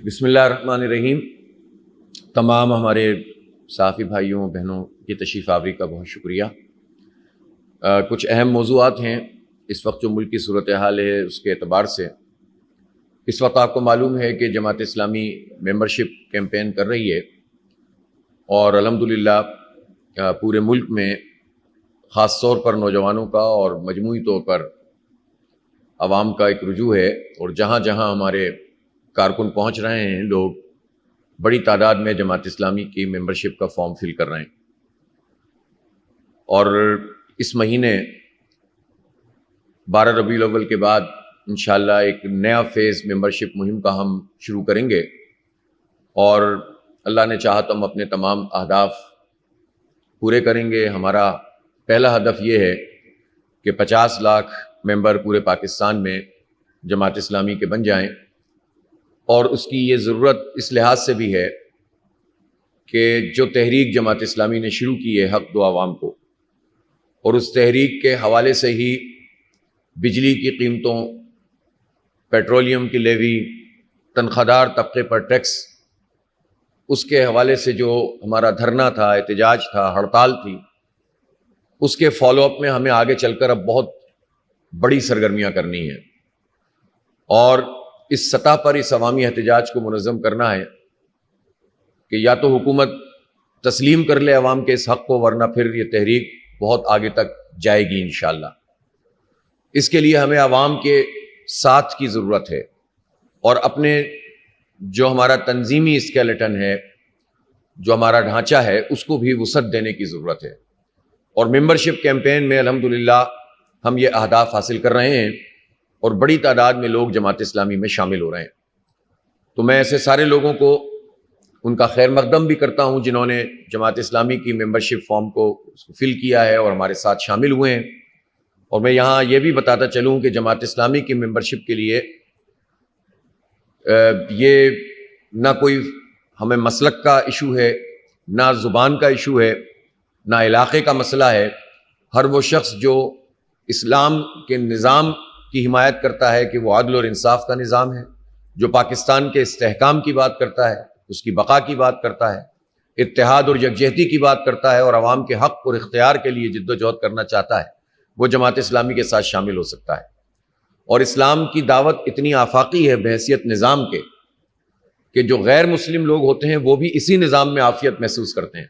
بسم اللہ الرحمن الرحیم۔ تمام ہمارے صحافی بھائیوں بہنوں کی تشریف آوری کا بہت شکریہ۔ کچھ اہم موضوعات ہیں اس وقت جو ملک کی صورتحال ہے اس کے اعتبار سے۔ اس وقت آپ کو معلوم ہے کہ جماعت اسلامی ممبرشپ کیمپین کر رہی ہے اور الحمدللہ پورے ملک میں خاص طور پر نوجوانوں کا اور مجموعی طور پر عوام کا ایک رجوع ہے، اور جہاں جہاں ہمارے کارکن پہنچ رہے ہیں لوگ بڑی تعداد میں جماعت اسلامی کی ممبرشپ کا فارم فل کر رہے ہیں، اور اس مہینے 12 ربیع الاول کے بعد انشاءاللہ ایک نیا فیز ممبرشپ مہم کا ہم شروع کریں گے، اور اللہ نے چاہا تو ہم اپنے تمام اہداف پورے کریں گے۔ ہمارا پہلا ہدف یہ ہے کہ 50 لاکھ ممبر پورے پاکستان میں جماعت اسلامی کے بن جائیں، اور اس کی یہ ضرورت اس لحاظ سے بھی ہے کہ جو تحریک جماعت اسلامی نے شروع کی ہے حق دو عوام کو، اور اس تحریک کے حوالے سے ہی بجلی کی قیمتوں، پیٹرولیم کی لیوی، تنخواہ دار طبقے پر ٹیکس، اس کے حوالے سے جو ہمارا دھرنا تھا، احتجاج تھا، ہڑتال تھی، اس کے فالو اپ میں ہمیں آگے چل کر اب بہت بڑی سرگرمیاں کرنی ہیں، اور اس سطح پر اس عوامی احتجاج کو منظم کرنا ہے کہ یا تو حکومت تسلیم کر لے عوام کے اس حق کو، ورنہ پھر یہ تحریک بہت آگے تک جائے گی انشاءاللہ۔ اس کے لیے ہمیں عوام کے ساتھ کی ضرورت ہے، اور اپنے جو ہمارا تنظیمی اسکیلیٹن ہے، جو ہمارا ڈھانچہ ہے، اس کو بھی وسعت دینے کی ضرورت ہے، اور ممبرشپ کیمپین میں الحمدللہ ہم یہ اہداف حاصل کر رہے ہیں، اور بڑی تعداد میں لوگ جماعت اسلامی میں شامل ہو رہے ہیں۔ تو میں ایسے سارے لوگوں کو ان کا خیر مقدم بھی کرتا ہوں جنہوں نے جماعت اسلامی کی ممبرشپ فارم کو فل کیا ہے اور ہمارے ساتھ شامل ہوئے ہیں۔ اور میں یہاں یہ بھی بتاتا چلوں کہ جماعت اسلامی کی ممبرشپ کے لیے یہ نہ کوئی ہمیں مسلک کا ایشو ہے، نہ زبان کا ایشو ہے، نہ علاقے کا مسئلہ ہے۔ ہر وہ شخص جو اسلام کے نظام کی حمایت کرتا ہے کہ وہ عدل اور انصاف کا نظام ہے، جو پاکستان کے استحکام کی بات کرتا ہے، اس کی بقا کی بات کرتا ہے، اتحاد اور یکجہتی کی بات کرتا ہے، اور عوام کے حق اور اختیار کے لیے جد و جہد کرنا چاہتا ہے، وہ جماعت اسلامی کے ساتھ شامل ہو سکتا ہے۔ اور اسلام کی دعوت اتنی آفاقی ہے بحیثیت نظام کے کہ جو غیر مسلم لوگ ہوتے ہیں وہ بھی اسی نظام میں عافیت محسوس کرتے ہیں،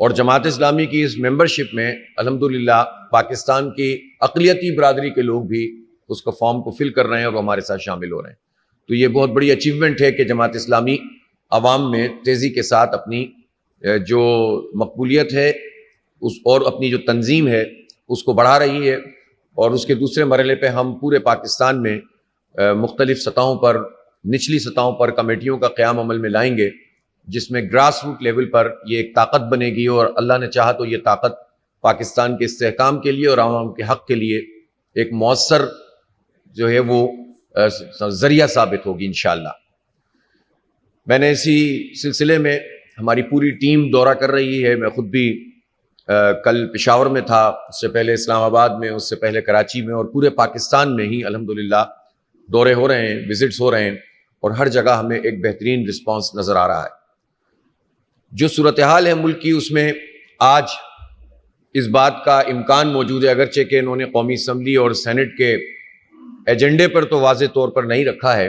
اور جماعت اسلامی کی اس ممبرشپ میں الحمدللہ پاکستان کی اقلیتی برادری کے لوگ بھی اس کو فارم کو فل کر رہے ہیں اور وہ ہمارے ساتھ شامل ہو رہے ہیں۔ تو یہ بہت بڑی اچیومنٹ ہے کہ جماعت اسلامی عوام میں تیزی کے ساتھ اپنی جو مقبولیت ہے اور اپنی جو تنظیم ہے اس کو بڑھا رہی ہے، اور اس کے دوسرے مرحلے پہ ہم پورے پاکستان میں مختلف سطحوں پر، نچلی سطحوں پر کمیٹیوں کا قیام عمل میں لائیں گے، جس میں گراس روٹ لیول پر یہ ایک طاقت بنے گی، اور اللہ نے چاہا تو یہ طاقت پاکستان کے استحکام کے لیے اور عوام کے حق کے لیے ایک مؤثر جو ہے وہ ذریعہ ثابت ہوگی انشاءاللہ۔ میں نے اسی سلسلے میں ہماری پوری ٹیم دورہ کر رہی ہے۔ میں خود بھی کل پشاور میں تھا، اس سے پہلے اسلام آباد میں، اس سے پہلے کراچی میں، اور پورے پاکستان میں ہی الحمدللہ دورے ہو رہے ہیں، وزٹس ہو رہے ہیں، اور ہر جگہ ہمیں ایک بہترین رسپانس نظر آ رہا ہے۔ جو صورتحال ہے ملک کی، اس میں آج اس بات کا امکان موجود ہے، اگرچہ کہ انہوں نے قومی اسمبلی اور سینٹ کے ایجنڈے پر تو واضح طور پر نہیں رکھا ہے،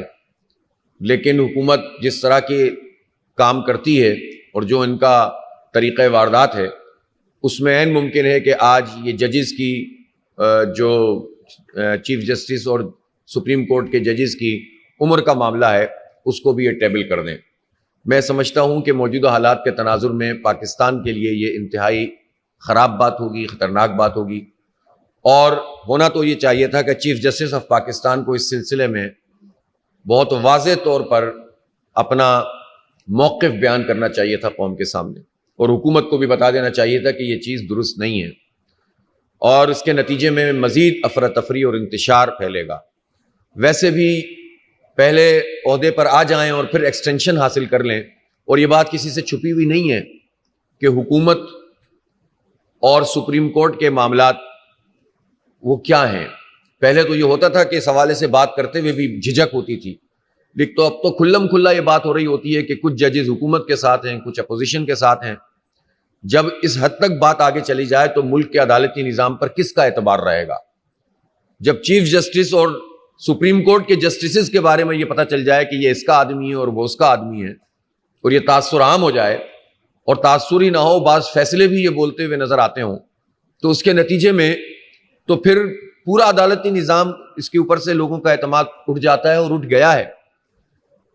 لیکن حکومت جس طرح کے کام کرتی ہے اور جو ان کا طریقہ واردات ہے، اس میں عین ممکن ہے کہ آج یہ ججز کی جو چیف جسٹس اور سپریم کورٹ کے ججز کی عمر کا معاملہ ہے، اس کو بھی یہ ٹیبل کر دیں۔ میں سمجھتا ہوں کہ موجودہ حالات کے تناظر میں پاکستان کے لیے یہ انتہائی خراب بات ہوگی، خطرناک بات ہوگی، اور ہونا تو یہ چاہیے تھا کہ چیف جسٹس آف پاکستان کو اس سلسلے میں بہت واضح طور پر اپنا موقف بیان کرنا چاہیے تھا قوم کے سامنے، اور حکومت کو بھی بتا دینا چاہیے تھا کہ یہ چیز درست نہیں ہے، اور اس کے نتیجے میں مزید افراتفری اور انتشار پھیلے گا۔ ویسے بھی پہلے عہدے پر آ جائیں اور پھر ایکسٹینشن حاصل کر لیں، اور یہ بات کسی سے چھپی ہوئی نہیں ہے کہ حکومت اور سپریم کورٹ کے معاملات وہ کیا ہیں۔ پہلے تو یہ ہوتا تھا کہ اس حوالے سے بات کرتے ہوئے بھی جھجک ہوتی تھی، لیکن تو اب تو کھلم کھلا یہ بات ہو رہی ہوتی ہے کہ کچھ ججز حکومت کے ساتھ ہیں، کچھ اپوزیشن کے ساتھ ہیں. جب اس حد تک بات آگے چلی جائے تو ملک کے عدالتی نظام پر کس کا اعتبار رہے گا؟ جب چیف جسٹس اور سپریم کورٹ کے جسٹسز کے بارے میں یہ پتہ چل جائے کہ یہ اس کا آدمی ہے اور وہ اس کا آدمی ہے، اور یہ تاثر عام ہو جائے، اور تاثر ہی نہ ہو، بعض فیصلے بھی یہ بولتے ہوئے نظر آتے ہوں، تو اس کے نتیجے میں تو پھر پورا عدالتی نظام، اس کے اوپر سے لوگوں کا اعتماد اٹھ جاتا ہے اور اٹھ گیا ہے.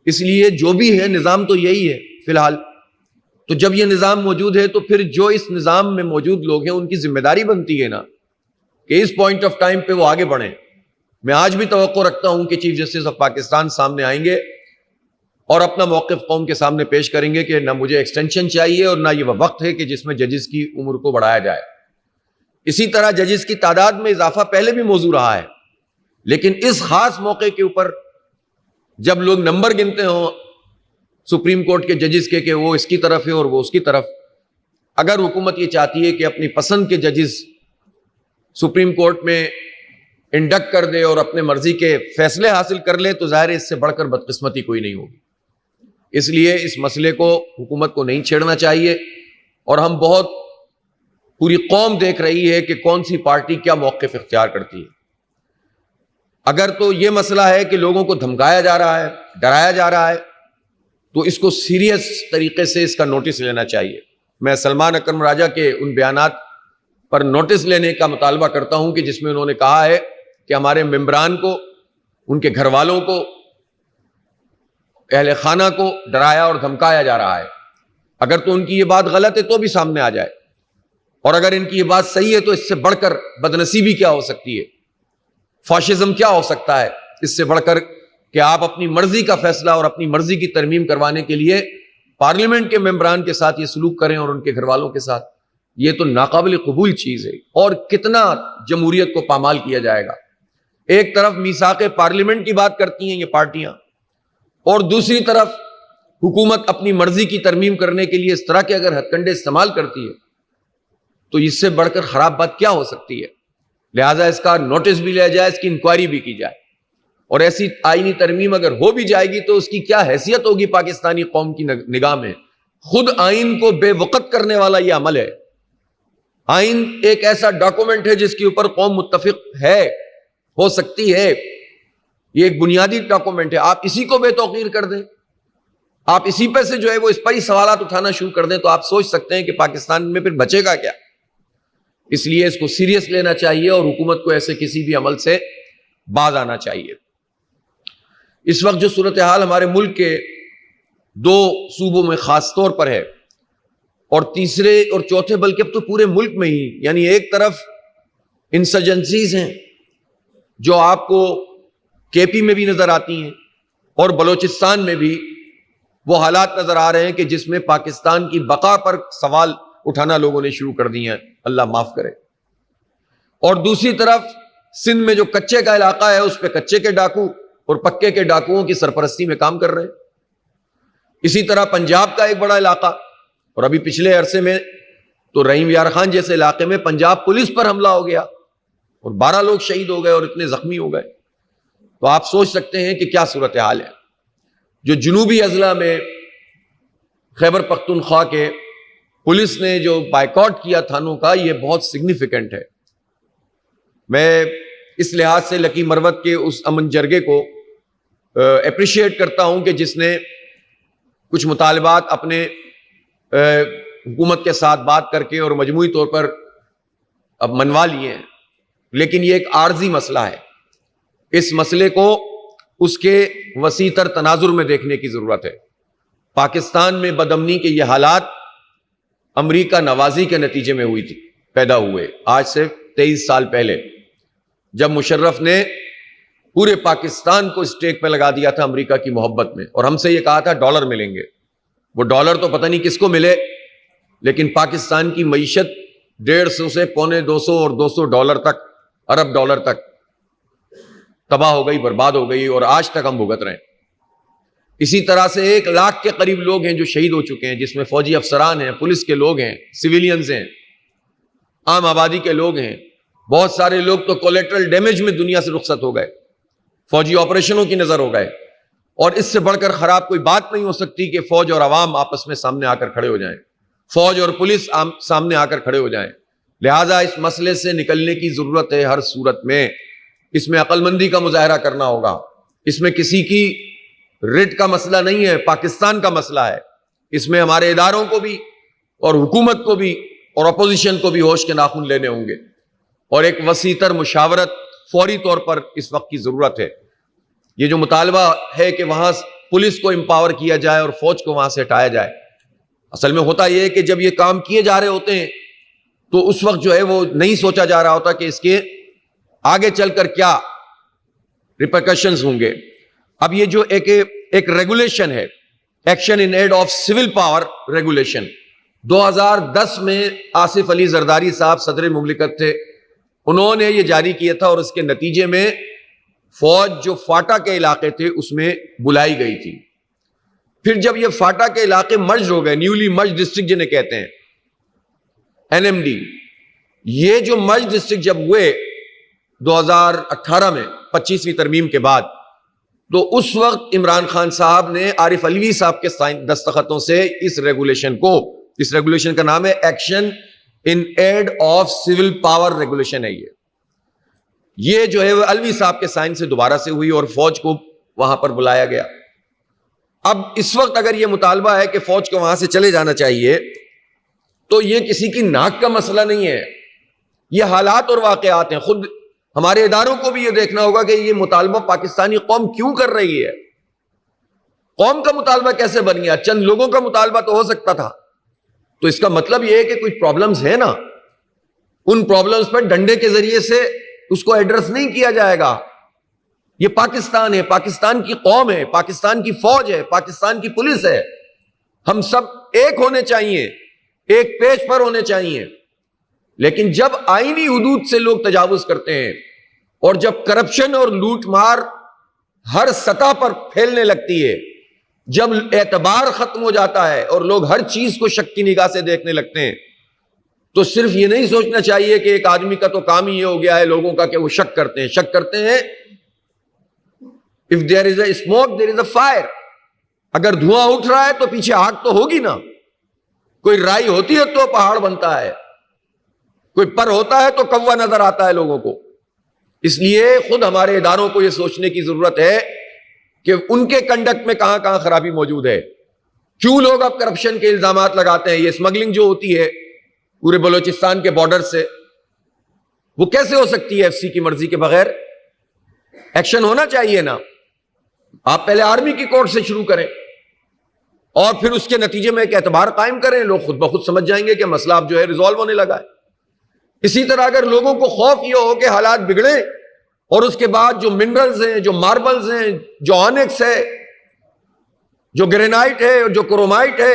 اس لیے جو بھی ہے نظام تو یہی ہے فی الحال. تو جب یہ نظام موجود ہے تو پھر جو اس نظام میں موجود لوگ ہیں ان کی ذمہ داری بنتی ہے نا کہ اس پوائنٹ آف ٹائم پہ وہ آگے بڑھیں. میں آج بھی توقع رکھتا ہوں کہ چیف جسٹس آف پاکستان سامنے آئیں گے اور اپنا موقف قوم کے سامنے پیش کریں گے کہ نہ مجھے ایکسٹینشن چاہیے اور نہ یہ وقت ہے کہ جس میں ججز کی عمر کو بڑھایا جائے. اسی طرح ججز کی تعداد میں اضافہ پہلے بھی موضوع رہا ہے، لیکن اس خاص موقع کے اوپر جب لوگ نمبر گنتے ہوں سپریم کورٹ کے ججز کے وہ اس کی طرف ہے اور وہ اس کی طرف، اگر حکومت یہ چاہتی ہے کہ اپنی پسند کے ججز سپریم کورٹ میں انڈکٹ کر دے اور اپنے مرضی کے فیصلے حاصل کر لے، تو ظاہر ہے اس سے بڑھ کر بدقسمتی کوئی نہیں ہوگی. اس لیے اس مسئلے کو حکومت کو نہیں چھیڑنا چاہیے، اور ہم بہت پوری قوم دیکھ رہی ہے کہ کون سی پارٹی کیا موقف اختیار کرتی ہے. اگر تو یہ مسئلہ ہے کہ لوگوں کو دھمکایا جا رہا ہے، ڈرایا جا رہا ہے، تو اس کو سیریس طریقے سے اس کا نوٹس لینا چاہیے. میں سلمان اکرم راجہ کے ان بیانات پر نوٹس لینے کا مطالبہ کرتا ہوں کہ جس میں انہوں نے کہا ہے کہ ہمارے ممبران کو، ان کے گھر والوں کو، اہل خانہ کو ڈرایا اور دھمکایا جا رہا ہے. اگر تو ان کی یہ بات غلط ہے تو بھی سامنے آ جائے، اور اگر ان کی یہ بات صحیح ہے تو اس سے بڑھ کر بدنصیبی کیا ہو سکتی ہے، فاشزم کیا ہو سکتا ہے اس سے بڑھ کر کہ آپ اپنی مرضی کا فیصلہ اور اپنی مرضی کی ترمیم کروانے کے لیے پارلیمنٹ کے ممبران کے ساتھ یہ سلوک کریں اور ان کے گھر والوں کے ساتھ. یہ تو ناقابل قبول چیز ہے، اور کتنا جمہوریت کو پامال کیا جائے گا. ایک طرف میثاق پارلیمنٹ کی بات کرتی ہیں یہ پارٹیاں، اور دوسری طرف حکومت اپنی مرضی کی ترمیم کرنے کے لیے اس طرح کے اگر ہتھ کنڈے استعمال کرتی ہے تو اس سے بڑھ کر خراب بات کیا ہو سکتی ہے. لہٰذا اس کا نوٹس بھی لیا جائے، اس کی انکوائری بھی کی جائے، اور ایسی آئینی ترمیم اگر ہو بھی جائے گی تو اس کی کیا حیثیت ہوگی پاکستانی قوم کی نگاہ میں. خود آئین کو بے وقت کرنے والا یہ عمل ہے. آئین ایک ایسا ڈاکومنٹ ہے جس کے اوپر قوم متفق ہے، ہو سکتی ہے، یہ ایک بنیادی ڈاکومنٹ ہے. آپ اسی کو بے توقیر کر دیں، آپ اسی پہ سے جو ہے وہ اس پر ہی سوالات اٹھانا شروع کر دیں، تو آپ سوچ سکتے ہیں کہ پاکستان میں پھر بچے گا کیا. اس لیے اس کو سیریس لینا چاہیے اور حکومت کو ایسے کسی بھی عمل سے باز آنا چاہیے. اس وقت جو صورتحال ہمارے ملک کے دو صوبوں میں خاص طور پر ہے، اور تیسرے اور چوتھے بلکہ اب تو پورے ملک میں ہی، یعنی ایک طرف انسرجنسیز ہیں جو آپ کو کے پی میں بھی نظر آتی ہیں، اور بلوچستان میں بھی وہ حالات نظر آ رہے ہیں کہ جس میں پاکستان کی بقا پر سوال اٹھانا لوگوں نے شروع کر دی ہیں، اللہ معاف کرے. اور دوسری طرف سندھ میں جو کچے کا علاقہ ہے اس پہ کچے کے ڈاکو اور پکے کے ڈاکوؤں کی سرپرستی میں کام کر رہے ہیں. اسی طرح پنجاب کا ایک بڑا علاقہ، اور ابھی پچھلے عرصے میں تو رحیم یار خان جیسے علاقے میں پنجاب پولیس پر حملہ ہو گیا اور 12 لوگ شہید ہو گئے اور اتنے زخمی ہو گئے. تو آپ سوچ سکتے ہیں کہ کیا صورتحال ہے. جو جنوبی اضلاع میں خیبر پختونخوا کے پولیس نے جو بائیکاٹ کیا تھانوں کا، یہ بہت سگنیفیکنٹ ہے. میں اس لحاظ سے لکی مروت کے اس امن جرگے کو اپریشیٹ کرتا ہوں کہ جس نے کچھ مطالبات اپنے حکومت کے ساتھ بات کر کے اور مجموعی طور پر اب منوا لیے ہیں. لیکن یہ ایک عارضی مسئلہ ہے، اس مسئلے کو اس کے وسیع تر تناظر میں دیکھنے کی ضرورت ہے. پاکستان میں بدامنی کے یہ حالات امریکہ نوازی کے نتیجے میں ہوئی تھی، پیدا ہوئے آج سے 23 سال پہلے، جب مشرف نے پورے پاکستان کو اسٹیک پہ لگا دیا تھا امریکہ کی محبت میں، اور ہم سے یہ کہا تھا ڈالر ملیں گے. وہ ڈالر تو پتہ نہیں کس کو ملے، لیکن پاکستان کی معیشت 150 سے $250 اور $200 تک، ارب ڈالر تک تباہ ہو گئی، برباد ہو گئی، اور آج تک ہم بھگت رہے ہیں. اسی طرح سے 1 لاکھ کے قریب لوگ ہیں جو شہید ہو چکے ہیں، جس میں فوجی افسران ہیں، پولیس کے لوگ ہیں، سویلینز ہیں، عام آبادی کے لوگ ہیں. بہت سارے لوگ تو کولیٹرل ڈیمیج میں دنیا سے رخصت ہو گئے، فوجی آپریشنوں کی نظر ہو گئے. اور اس سے بڑھ کر خراب کوئی بات نہیں ہو سکتی کہ فوج اور عوام آپس میں سامنے آ کر کھڑے ہو جائیں، فوج اور پولیس سامنے آ کر کھڑے ہو جائیں۔ لہٰذا اس مسئلے سے نکلنے کی ضرورت ہے ہر صورت میں۔ اس میں عقل مندی کا مظاہرہ کرنا ہوگا، اس میں کسی کی رٹ کا مسئلہ نہیں ہے، پاکستان کا مسئلہ ہے۔ اس میں ہمارے اداروں کو بھی اور حکومت کو بھی اور اپوزیشن کو بھی ہوش کے ناخن لینے ہوں گے، اور ایک وسیع تر مشاورت فوری طور پر اس وقت کی ضرورت ہے۔ یہ جو مطالبہ ہے کہ وہاں پولیس کو امپاور کیا جائے اور فوج کو وہاں سے ہٹایا جائے، اصل میں ہوتا یہ ہے کہ جب یہ کام کیے جا رہے ہوتے ہیں تو اس وقت جو ہے وہ نہیں سوچا جا رہا ہوتا کہ اس کے آگے چل کر کیا ریپرکشنز ہوں گے۔ اب یہ جو ایک ریگولیشن ہے، action in aid of civil power regulation, 2010 میں آصف علی زرداری صاحب صدر مملکت تھے، انہوں نے یہ جاری کیا تھا، اور اس کے نتیجے میں فوج جو فاٹا کے علاقے تھے اس میں بلائی گئی تھی۔ پھر جب یہ فاٹا کے علاقے مرج ہو گئے، نیولی مرج ڈسٹرکٹ جنہیں کہتے ہیں NMD، یہ جو مرج ڈسٹرکٹ جب ہوئے 2018 میں 25ویں ترمیم کے بعد، تو اس وقت عمران خان صاحب نے عارف علوی صاحب کے دستخطوں سے اس ریگولیشن کا نام ہے action in aid of civil power regulation ہے۔ یہ جو ہے وہ علوی صاحب کے سائن سے دوبارہ سے ہوئی اور فوج کو وہاں پر بلایا گیا۔ اب اس وقت اگر یہ مطالبہ ہے کہ فوج کو وہاں سے چلے جانا چاہیے، تو یہ کسی کی ناک کا مسئلہ نہیں ہے، یہ حالات اور واقعات ہیں۔ خود ہمارے اداروں کو بھی یہ دیکھنا ہوگا کہ یہ مطالبہ پاکستانی قوم کیوں کر رہی ہے، قوم کا مطالبہ کیسے بن گیا؟ چند لوگوں کا مطالبہ تو ہو سکتا تھا، تو اس کا مطلب یہ ہے کہ کچھ پرابلمز ہیں نا، ان پرابلمز پر ڈنڈے کے ذریعے سے اس کو ایڈریس نہیں کیا جائے گا۔ یہ پاکستان ہے، پاکستان کی قوم ہے، پاکستان کی فوج ہے، پاکستان کی پولیس ہے، ہم سب ایک ہونے چاہیے، ایک پیج پر ہونے چاہیے۔ لیکن جب آئینی حدود سے لوگ تجاوز کرتے ہیں، اور جب کرپشن اور لوٹ مار ہر سطح پر پھیلنے لگتی ہے، جب اعتبار ختم ہو جاتا ہے اور لوگ ہر چیز کو شک کی نگاہ سے دیکھنے لگتے ہیں، تو صرف یہ نہیں سوچنا چاہیے کہ ایک آدمی کا تو کام ہی یہ ہو گیا ہے لوگوں کا کہ وہ شک کرتے ہیں۔ if there is a smoke there is a fire، اگر دھواں اٹھ رہا ہے تو پیچھے آگ تو ہوگی نا، کوئی رائی ہوتی ہے تو پہاڑ بنتا ہے، کوئی پر ہوتا ہے تو کوا نظر آتا ہے لوگوں کو۔ اس لیے خود ہمارے اداروں کو یہ سوچنے کی ضرورت ہے کہ ان کے کنڈکٹ میں کہاں کہاں خرابی موجود ہے، کیوں لوگ اب کرپشن کے الزامات لگاتے ہیں۔ یہ اسمگلنگ جو ہوتی ہے پورے بلوچستان کے بارڈر سے، وہ کیسے ہو سکتی ہے ایف سی کی مرضی کے بغیر؟ ایکشن ہونا چاہیے نا۔ آپ پہلے آرمی کی کورٹ سے شروع کریں اور پھر اس کے نتیجے میں ایک اعتبار قائم کریں، لوگ خود بخود سمجھ جائیں گے کہ مسئلہ اب جو ہے ریزالو ہونے لگا ہے۔ اسی طرح اگر لوگوں کو خوف یہ ہو کہ حالات بگڑے اور اس کے بعد جو منرلز ہیں، جو ماربلز ہیں، جو آنکس ہے، جو گرینائٹ ہے اور جو کرومائٹ ہے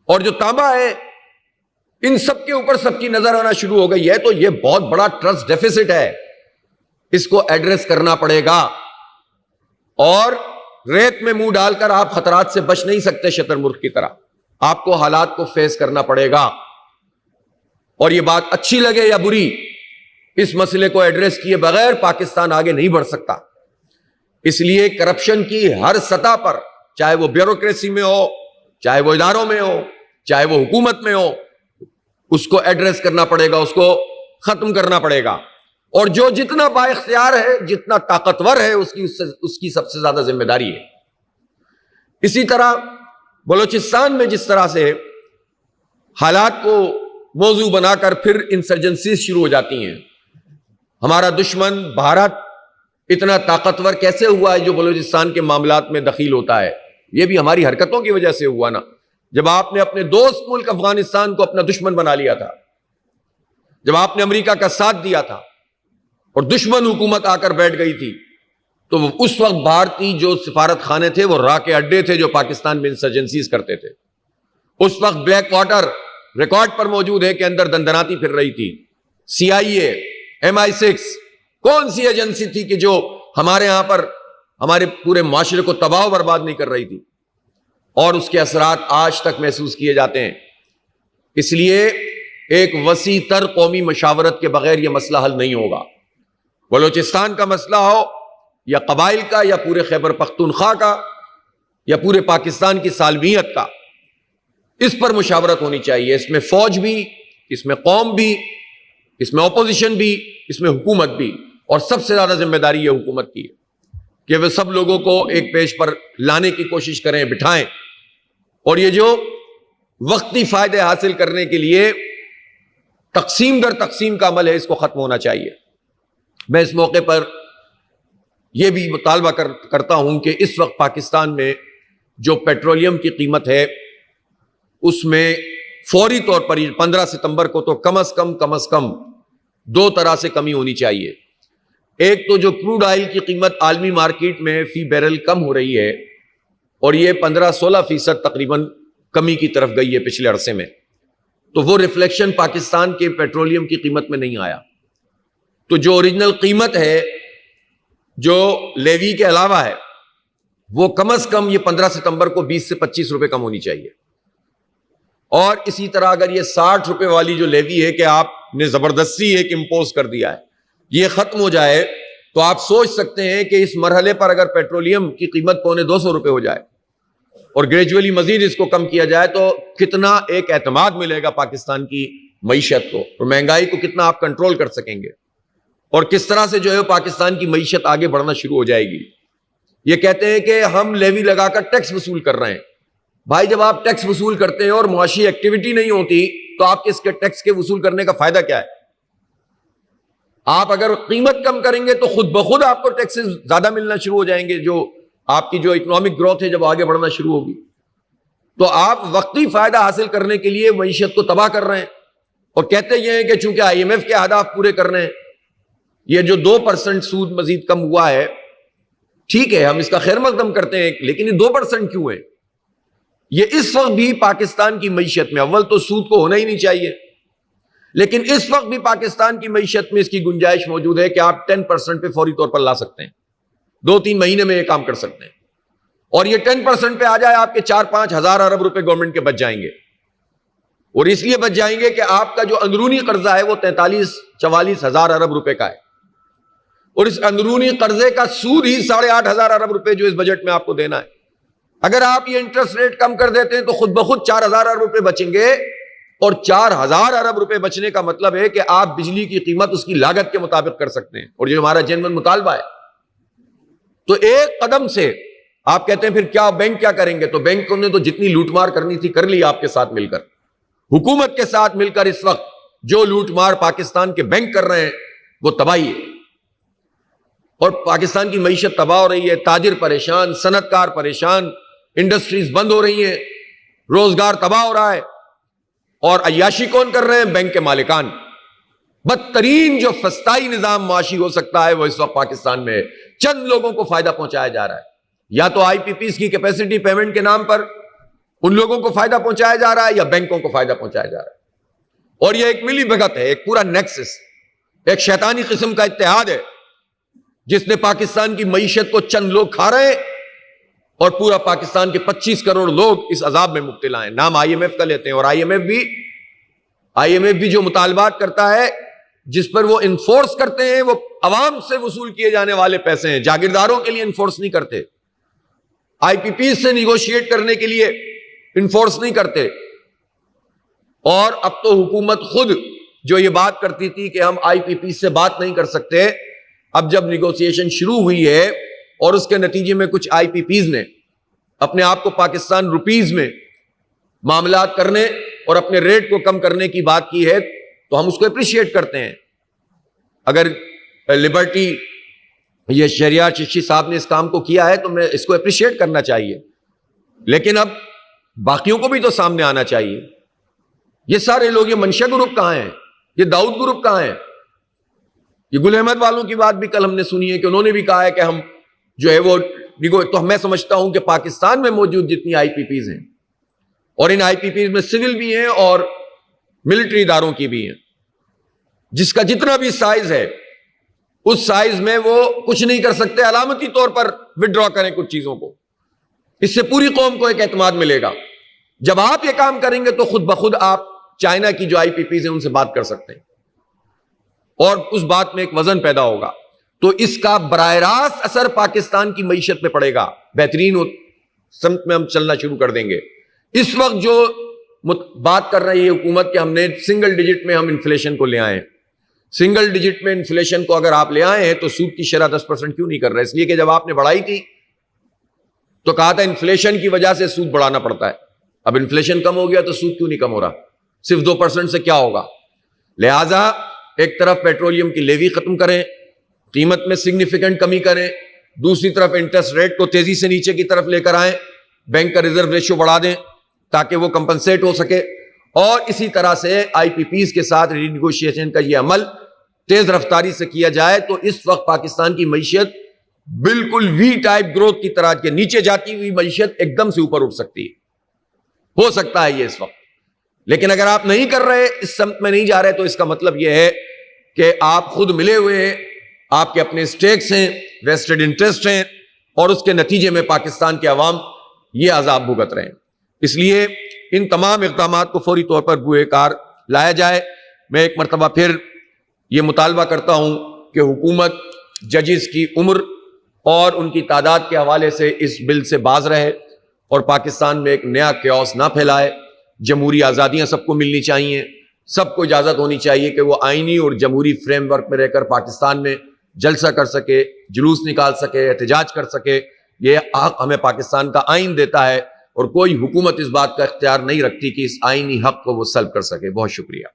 اور جو تانبا ہے، ان سب کے اوپر سب کی نظر آنا شروع ہو گئی ہے، تو یہ بہت بڑا ٹرسٹ ڈیفیسٹ ہے، اس کو ایڈریس کرنا پڑے گا۔ اور ریت میں منہ ڈال کر آپ خطرات سے بچ نہیں سکتے شتر مرغ کی طرح، آپ کو حالات کو فیس کرنا پڑے گا۔ اور یہ بات اچھی لگے یا بری، اس مسئلے کو ایڈریس کیے بغیر پاکستان آگے نہیں بڑھ سکتا۔ اس لیے کرپشن کی ہر سطح پر، چاہے وہ بیوروکریسی میں ہو، چاہے وہ اداروں میں ہو، چاہے وہ حکومت میں ہو، اس کو ایڈریس کرنا پڑے گا، اس کو ختم کرنا پڑے گا۔ اور جو جتنا با اختیار ہے، جتنا طاقتور ہے، اس کی سب سے زیادہ ذمہ داری ہے۔ اسی طرح بلوچستان میں جس طرح سے حالات کو موضوع بنا کر پھر انسرجنسیز شروع ہو جاتی ہیں، ہمارا دشمن بھارت اتنا طاقتور کیسے ہوا ہے جو بلوچستان کے معاملات میں دخیل ہوتا ہے؟ یہ بھی ہماری حرکتوں کی وجہ سے ہوا نا۔ جب آپ نے اپنے دوست ملک افغانستان کو اپنا دشمن بنا لیا تھا، جب آپ نے امریکہ کا ساتھ دیا تھا اور دشمن حکومت آ کر بیٹھ گئی تھی، تو اس وقت بھارتی جو سفارت خانے تھے وہ راہ کے اڈے تھے جو پاکستان میں انسرجنسیز کرتے تھے۔ اس وقت بلیک واٹر ریکارڈ پر موجود ہے کہ اندر دندناتی پھر رہی تھی۔ CIA، MI6 کون سی ایجنسی تھی کہ جو ہمارے ہاں پر ہمارے پورے معاشرے کو تباہ و برباد نہیں کر رہی تھی؟ اور اس کے اثرات آج تک محسوس کیے جاتے ہیں۔ اس لیے ایک وسیع تر قومی مشاورت کے بغیر یہ مسئلہ حل نہیں ہوگا۔ بلوچستان کا مسئلہ ہو، یا قبائل کا یا پورے خیبر پختونخوا کا یا پورے پاکستان کی سالمیت کا، اس پر مشاورت ہونی چاہیے. اس میں فوج بھی، اس میں قوم بھی، اس میں اپوزیشن بھی، اس میں حکومت بھی. اور سب سے زیادہ ذمہ داری یہ حکومت کی ہے کہ وہ سب لوگوں کو ایک پیج پر لانے کی کوشش کریں، بٹھائیں. اور یہ جو وقتی فائدے حاصل کرنے کے لیے تقسیم در تقسیم کا عمل ہے، اس کو ختم ہونا چاہیے. میں اس موقع پر یہ بھی مطالبہ کرتا ہوں کہ اس وقت پاکستان میں جو پیٹرولیم کی قیمت ہے اس میں فوری طور پر 15 ستمبر کو تو کم از کم 2 طرح سے کمی ہونی چاہیے. ایک تو جو کروڈ آئل کی قیمت عالمی مارکیٹ میں فی بیرل کم ہو رہی ہے اور یہ 15-16% تقریباً کمی کی طرف گئی ہے پچھلے عرصے میں، تو وہ ریفلیکشن پاکستان کے پیٹرولیم کی قیمت میں نہیں آیا. تو جو اوریجنل قیمت ہے جو لیوی کے علاوہ ہے وہ کم از کم یہ 15 ستمبر کو 20 سے 25 روپے کم ہونی چاہیے. اور اسی طرح اگر یہ 60 روپے والی جو لیوی ہے کہ آپ نے زبردستی ایک امپوز کر دیا ہے، یہ ختم ہو جائے تو آپ سوچ سکتے ہیں کہ اس مرحلے پر اگر پیٹرولیم کی قیمت 250 روپے ہو جائے اور گریجولی مزید اس کو کم کیا جائے تو کتنا ایک اعتماد ملے گا پاکستان کی معیشت کو، اور مہنگائی کو کتنا آپ کنٹرول کر سکیں گے، اور کس طرح سے جو ہے پاکستان کی معیشت آگے بڑھنا شروع ہو جائے گی. یہ کہتے ہیں کہ ہم لیوی لگا کر ٹیکس وصول کر رہے ہیں. بھائی جب آپ ٹیکس وصول کرتے ہیں اور معاشی ایکٹیویٹی نہیں ہوتی تو آپ کے اس کے ٹیکس کے وصول کرنے کا فائدہ کیا ہے؟ آپ اگر قیمت کم کریں گے تو خود بخود آپ کو ٹیکسز زیادہ ملنا شروع ہو جائیں گے. جو آپ کی جو اکنامک گروتھ ہے جب آگے بڑھنا شروع ہوگی تو آپ وقتی فائدہ حاصل کرنے کے لیے معیشت کو تباہ کر رہے ہیں. اور کہتے یہ ہیں کہ چونکہ IMF کے اہداف پورے کرنے ہیں، یہ جو 2% سود مزید کم ہوا ہے، ٹھیک ہے ہم اس کا خیر مقدم کرتے ہیں، لیکن یہ 2% کیوں ہے؟ یہ اس وقت بھی پاکستان کی معیشت میں، اول تو سود کو ہونا ہی نہیں چاہیے، لیکن اس وقت بھی پاکستان کی معیشت میں اس کی گنجائش موجود ہے کہ آپ 10% پہ فوری طور پر لا سکتے ہیں. 2-3 مہینے میں یہ کام کر سکتے ہیں. اور یہ 10% پہ آ جائے آپ کے 4-5 ہزار ارب روپے گورنمنٹ کے بچ جائیں گے. اور اس لیے بچ جائیں گے کہ آپ کا جو اندرونی قرضہ ہے وہ 43-44 ہزار ارب روپے کا ہے، اور اس اندرونی قرضے کا سود ہی 8.5 ہزار ارب روپے جو اس بجٹ میں آپ کو دینا ہے. اگر آپ یہ انٹرسٹ ریٹ کم کر دیتے ہیں تو خود بخود 4,000 ارب روپے بچیں گے، اور 4,000 ارب روپے بچنے کا مطلب ہے کہ آپ بجلی کی قیمت اس کی لاگت کے مطابق کر سکتے ہیں، اور جو ہمارا جنون مطالبہ ہے. تو ایک قدم سے آپ کہتے ہیں پھر کیا بینک کیا کریں گے؟ تو بینکوں نے تو جتنی لوٹ مار کرنی تھی کر لی آپ کے ساتھ مل کر، حکومت کے ساتھ مل کر. اس وقت جو لوٹ مار پاکستان کے بینک کر رہے ہیں وہ تباہی ہے، اور پاکستان کی معیشت تباہ ہو رہی ہے. تاجر پریشان، صنعت کار پریشان، انڈسٹریز بند ہو رہی ہیں، روزگار تباہ ہو رہا ہے. اور عیاشی کون کر رہے ہیں؟ بینک کے مالکان. بدترین جو فسطائی نظام معاشی ہو سکتا ہے وہ اس وقت پاکستان میں ہے. چند لوگوں کو فائدہ پہنچایا جا رہا ہے، یا تو IPPs کی کیپیسٹی پیمنٹ کے نام پر ان لوگوں کو فائدہ پہنچایا جا رہا ہے، یا بینکوں کو فائدہ پہنچایا جا رہا ہے. اور یہ ایک ملی بھگت ہے، ایک پورا نیکسس، ایک شیطانی قسم کا اتحاد ہے جس نے پاکستان کی معیشت کو چند لوگ کھا رہے ہیں اور پورا پاکستان کے 25 کروڑ لوگ اس عذاب میں مبتلا ہیں. نام IMF کا لیتے ہیں، اور IMF بھی جو مطالبات کرتا ہے جس پر وہ انفورس کرتے ہیں وہ عوام سے وصول کیے جانے والے پیسے ہیں، جاگیرداروں کے لیے انفورس نہیں کرتے، IPPs سے نیگوشیٹ کرنے کے لیے انفورس نہیں کرتے. اور اب تو حکومت خود جو یہ بات کرتی تھی کہ ہم IPPs سے بات نہیں کر سکتے، اب جب نیگوسیشن شروع ہوئی ہے اور اس کے نتیجے میں کچھ IPPs نے اپنے آپ کو پاکستان روپیز میں معاملات کرنے اور اپنے ریٹ کو کم کرنے کی بات کی ہے تو ہم اس کو اپریشیٹ کرتے ہیں. اگر لبرٹی یہ شہریار چشتی صاحب نے اس کام کو کیا ہے تو میں اس کو اپریشیٹ کرنا چاہیے، لیکن اب باقیوں کو بھی تو سامنے آنا چاہیے. یہ سارے لوگ، یہ منشا گروپ کہاں ہیں؟ یہ داؤد گروپ کہاں ہیں؟ یہ گل احمد والوں کی بات بھی کل ہم نے سنی ہے کہ انہوں نے بھی کہا ہے کہ ہم جو ہے وہ تو میں سمجھتا ہوں کہ پاکستان میں موجود جتنی IPPs ہیں، اور ان IPPs میں سول بھی ہیں اور ملٹری اداروں کی بھی ہیں، جس کا جتنا بھی سائز ہے اس سائز میں وہ کچھ نہیں کر سکتے، علامتی طور پر وڈرا کریں کچھ چیزوں کو. اس سے پوری قوم کو ایک اعتماد ملے گا. جب آپ یہ کام کریں گے تو خود بخود آپ چائنا کی جو IPPs ہیں ان سے بات کر سکتے ہیں، اور اس بات میں ایک وزن پیدا ہوگا. تو اس کا براہ راست اثر پاکستان کی معیشت پہ پڑے گا، بہترین سمت میں ہم چلنا شروع کر دیں گے۔ اس وقت جو بات کر رہی ہے حکومت کہ ہم نے سنگل ڈیجٹ میں ہم انفلیشن کو لے آئے، سنگل ڈیجٹ میں انفلیشن کو اگر آپ لے آئے ہیں تو سود کی شرح 10% کیوں نہیں کر رہے؟ اس لیے کہ جب آپ نے بڑھائی تھی تو کہا تھا انفلیشن کی وجہ سے سود بڑھانا پڑتا ہے، اب انفلیشن کم ہو گیا تو سود کیوں نہیں کم ہو رہا؟ صرف 2% سے کیا ہوگا؟ لہذا ایک طرف پیٹرولیم کی لیوی ختم کریں، قیمت میں سگنیفیکنٹ کمی کریں، دوسری طرف انٹرسٹ ریٹ کو تیزی سے نیچے کی طرف لے کر آئیں، بینک کا ریزرو ریشو بڑھا دیں تاکہ وہ کمپنسیٹ ہو سکے، اور اسی طرح سے آئی پی پیز کے ساتھ ری نیگوشیشن کا یہ عمل تیز رفتاری سے کیا جائے تو اس وقت پاکستان کی معیشت بالکل وی ٹائپ گروتھ کی طرح کے نیچے جاتی ہوئی معیشت ایک دم سے اوپر اٹھ سکتی ہے، ہو سکتا ہے یہ اس وقت۔ لیکن اگر آپ نہیں کر رہے، اس سمت میں نہیں جا رہے، تو اس کا مطلب یہ ہے کہ آپ خود ملے ہوئے ہیں، آپ کے اپنے سٹیکس ہیں، ویسٹڈ انٹرسٹ ہیں، اور اس کے نتیجے میں پاکستان کے عوام یہ عذاب بھگت رہے ہیں۔ اس لیے ان تمام اقدامات کو فوری طور پر بوئے کار لایا جائے۔ میں ایک مرتبہ پھر یہ مطالبہ کرتا ہوں کہ حکومت ججز کی عمر اور ان کی تعداد کے حوالے سے اس بل سے باز رہے اور پاکستان میں ایک نیا کیوس نہ پھیلائے۔ جمہوری آزادیاں سب کو ملنی چاہیے، سب کو اجازت ہونی چاہیے کہ وہ آئینی اور جمہوری فریم ورک میں رہ کر پاکستان میں جلسہ کر سکے، جلوس نکال سکے، احتجاج کر سکے۔ یہ حق ہمیں پاکستان کا آئین دیتا ہے اور کوئی حکومت اس بات کا اختیار نہیں رکھتی کہ اس آئینی حق کو وہ سلب کر سکے۔ بہت شکریہ۔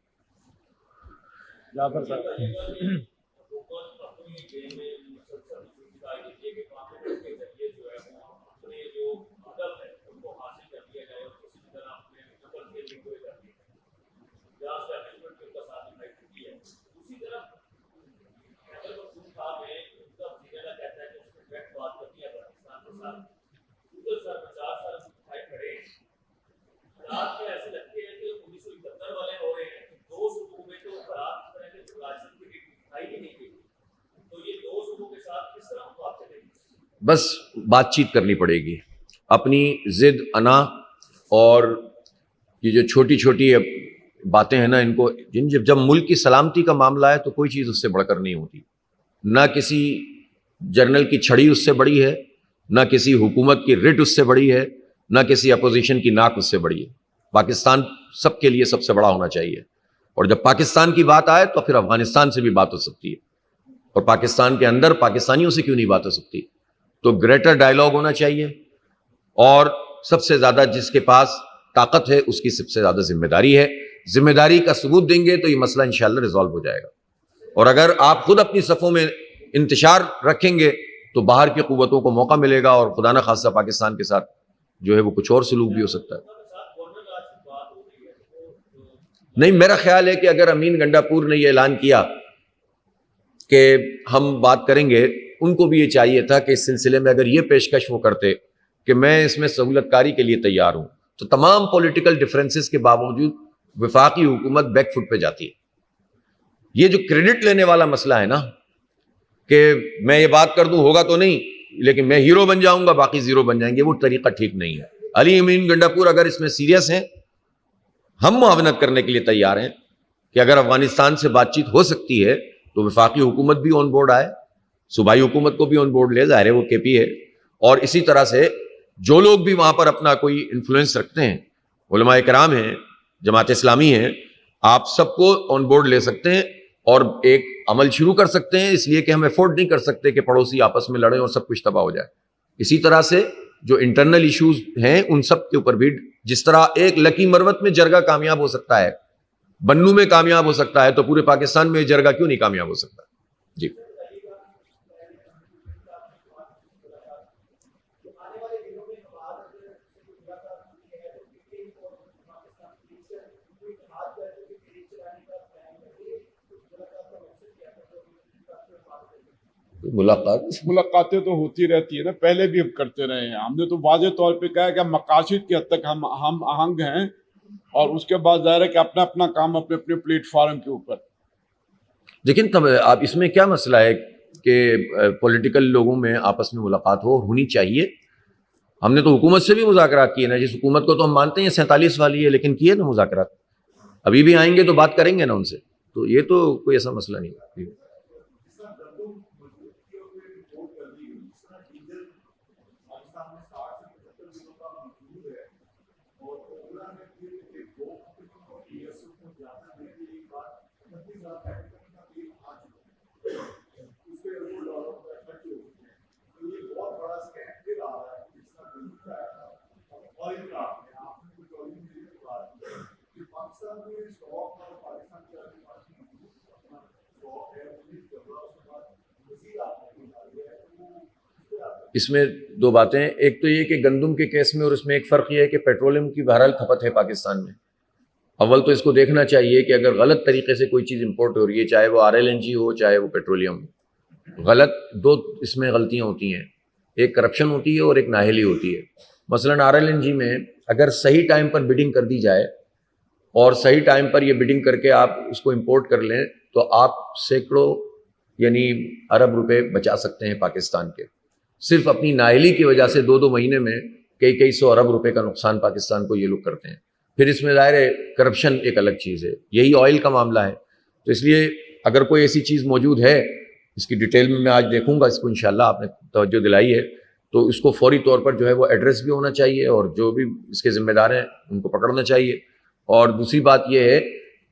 بس بات چیت کرنی پڑے گی، اپنی ضد، انا اور یہ جو چھوٹی چھوٹی باتیں ہیں نا، ان کو جب ملک کی سلامتی کا معاملہ ہے تو کوئی چیز اس سے بڑھ کر نہیں ہوتی، نہ کسی جرنل کی چھڑی اس سے بڑی ہے، نہ کسی حکومت کی رٹ اس سے بڑی ہے، نہ کسی اپوزیشن کی ناک اس سے بڑی ہے۔ پاکستان سب کے لیے سب سے بڑا ہونا چاہیے، اور جب پاکستان کی بات آئے تو پھر افغانستان سے بھی بات ہو سکتی ہے، اور پاکستان کے اندر پاکستانیوں سے کیوں نہیں بات ہو سکتی؟ تو گریٹر ڈائلاگ ہونا چاہیے، اور سب سے زیادہ جس کے پاس طاقت ہے اس کی سب سے زیادہ ذمہ داری ہے۔ ذمہ داری کا ثبوت دیں گے تو یہ مسئلہ انشاءاللہ ریزالو ہو جائے گا، اور اگر آپ خود اپنی صفوں میں انتشار رکھیں گے تو باہر کی قوتوں کو موقع ملے گا، اور خدا نہ خواستہ پاکستان کے ساتھ جو ہے وہ کچھ اور سلوک بھی ہو سکتا ہے۔ نہیں، میرا خیال ہے کہ اگر امین گنڈا پور نے یہ اعلان کیا کہ ہم بات کریں گے، ان کو بھی یہ چاہیے تھا کہ اس سلسلے میں اگر یہ پیشکش وہ کرتے کہ میں اس میں سہولت کاری کے لیے تیار ہوں، تو تمام پولیٹیکل ڈفرینسز کے باوجود وفاقی حکومت بیک فٹ پہ جاتی ہے۔ یہ جو کریڈٹ لینے والا مسئلہ ہے نا کہ میں یہ بات کر دوں ہوگا تو نہیں، لیکن میں ہیرو بن جاؤں گا باقی زیرو بن جائیں گے، وہ طریقہ ٹھیک نہیں ہے۔ علی امین گنڈا پور اگر اس میں سیریس ہیں، ہم معاونت کرنے کے لیے تیار ہیں کہ اگر افغانستان سے بات چیت ہو سکتی ہے تو وفاقی حکومت بھی آن بورڈ آئے، صوبائی حکومت کو بھی آن بورڈ لے، ظاہر ہے وہ کے پی ہے، اور اسی طرح سے جو لوگ بھی وہاں پر اپنا کوئی انفلوئنس رکھتے ہیں، علماء کرام ہیں، جماعت اسلامی ہیں، آپ سب کو آن بورڈ لے سکتے ہیں اور ایک عمل شروع کر سکتے ہیں، اس لیے کہ ہم افورڈ نہیں کر سکتے کہ پڑوسی آپس میں لڑیں اور سب کچھ تباہ ہو جائے۔ اسی طرح سے جو انٹرنل ایشوز ہیں ان سب کے اوپر بھی، جس طرح ایک لکی مروت میں جرگہ کامیاب ہو سکتا ہے، بنو میں کامیاب ہو سکتا ہے، تو پورے پاکستان میں جرگہ کیوں نہیں کامیاب ہو سکتا؟ جی ملاقاتیں تو ہوتی رہتی ہے نا، پہلے بھی ہم کرتے رہے ہیں، ہم نے تو واضح طور پہ کہا کہ مقاصد کی حد تک ہم آہنگ ہیں، اور اس کے بعد ظاہر ہے کہ اپنا اپنا کام اپنے اپنے پلیٹ فارم کے اوپر۔ لیکن تب آپ اس میں کیا مسئلہ ہے کہ پولیٹیکل لوگوں میں آپس میں ملاقات ہو، ہونی چاہیے۔ ہم نے تو حکومت سے بھی مذاکرات کیے نا، جس حکومت کو تو ہم مانتے ہیں 47 والی ہے، لیکن کیے نا مذاکرات، ابھی بھی آئیں گے تو بات کریں گے نا ان سے، تو یہ تو کوئی ایسا مسئلہ نہیں ہے۔ اس میں دو باتیں ہیں. ایک تو یہ کہ گندم کے کیس میں اور اس میں ایک فرق یہ ہے کہ پیٹرولیم کی بہرحال کھپت ہے پاکستان میں. اول تو اس کو دیکھنا چاہیے کہ اگر غلط طریقے سے کوئی چیز امپورٹ ہو رہی ہے، چاہے وہ RLNG ہو چاہے وہ پیٹرولیم ہو، غلط دو اس میں غلطیاں ہوتی ہیں. ایک کرپشن ہوتی ہے اور ایک نااہلی ہوتی ہے. مثلاً RLNG میں اگر صحیح ٹائم پر بڈنگ کر دی جائے اور صحیح ٹائم پر یہ بڈنگ کر کے آپ اس کو امپورٹ کر لیں تو آپ سینکڑوں یعنی ارب روپے بچا سکتے ہیں پاکستان کے. صرف اپنی نااہلی کی وجہ سے 2 مہینے میں کئی سو ارب روپے کا نقصان پاکستان کو یہ لوگ کرتے ہیں. پھر اس میں ظاہر ہے کرپشن ایک الگ چیز ہے. یہی آئل کا معاملہ ہے. تو اس لیے اگر کوئی ایسی چیز موجود ہے، اس کی ڈیٹیل میں آج دیکھوں گا اس کو انشاءاللہ، آپ نے توجہ دلائی ہے تو اس کو فوری طور پر جو ہے وہ ایڈریس بھی ہونا چاہیے اور جو بھی اس کے ذمہ دار ہیں ان کو پکڑنا چاہیے. اور دوسری بات یہ ہے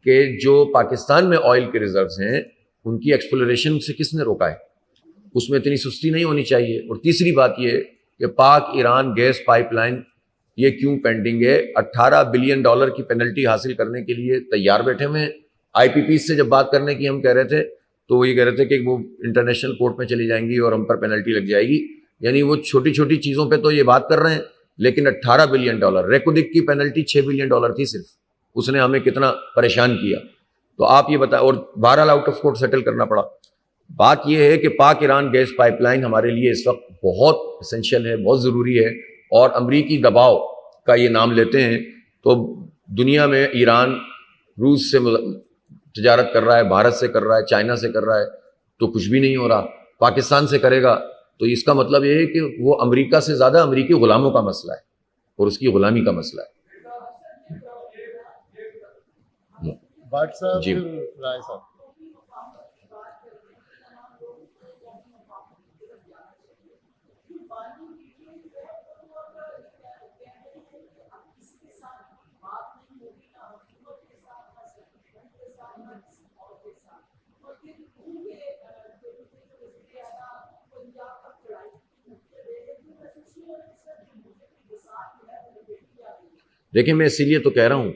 کہ جو پاکستان میں آئل کے ریزروز ہیں ان کی ایکسپلوریشن سے کس نے روکا ہے؟ اس میں اتنی سستی نہیں ہونی چاہیے. اور تیسری بات یہ کہ پاک ایران گیس پائپ لائن یہ کیوں پینڈنگ ہے؟ $18 بلین کی پینلٹی حاصل کرنے کے لیے تیار بیٹھے ہوئے ہیں. IPP سے جب بات کرنے کی ہم کہہ رہے تھے تو وہ یہ کہہ رہے تھے کہ وہ انٹرنیشنل کورٹ میں چلی جائیں گی اور ہم پر پینلٹی لگ جائے گی. یعنی وہ چھوٹی چھوٹی چیزوں پہ تو یہ بات کر رہے ہیں لیکن $18 بلین، ریکودک کی پینلٹی $6 بلین تھی صرف. اس نے ہمیں کتنا پریشان کیا. تو آپ یہ بتائیں، اور بہرحال آؤٹ آف کورٹ سیٹل کرنا پڑا. بات یہ ہے کہ پاک ایران گیس پائپ لائن ہمارے لیے اس وقت بہت اسینشیل ہے، بہت ضروری ہے. اور امریکی دباؤ کا یہ نام لیتے ہیں تو دنیا میں ایران روس سے تجارت کر رہا ہے، بھارت سے کر رہا ہے، چائنا سے کر رہا ہے، تو کچھ بھی نہیں ہو رہا. پاکستان سے کرے گا تو اس کا مطلب یہ ہے کہ وہ امریکہ سے زیادہ امریکی غلاموں کا مسئلہ ہے اور اس کی غلامی کا مسئلہ ہے. جی دیکھیں، میں اسی لیے تو کہہ رہا ہوں